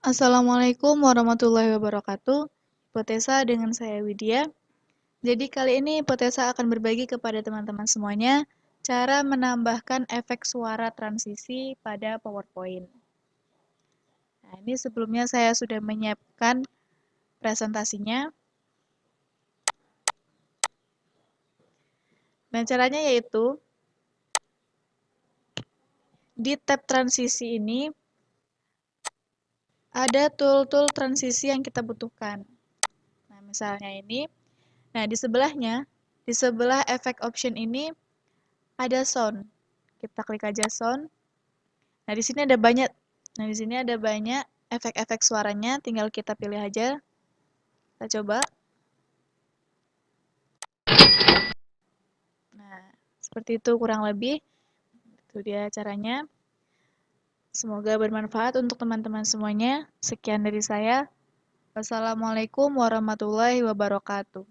Assalamualaikum warahmatullahi wabarakatuh. Hipotesa dengan saya Widya. Jadi kali ini Hipotesa akan berbagi kepada teman-teman semuanya cara menambahkan efek suara transisi pada PowerPoint. Nah, ini sebelumnya saya sudah menyiapkan presentasinya. Dan caranya yaitu di tab transisi ini ada tool-tool transisi yang kita butuhkan. Nah, misalnya ini. Nah, di sebelahnya, di sebelah efek option ini ada sound. Kita klik aja sound. Nah, di sini ada banyak. Nah, di sini ada banyak efek-efek suaranya, tinggal kita pilih aja. Kita coba. Nah, seperti itu kurang lebih. Itu dia caranya. Semoga bermanfaat untuk teman-teman semuanya. Sekian dari saya. Wassalamualaikum warahmatullahi wabarakatuh.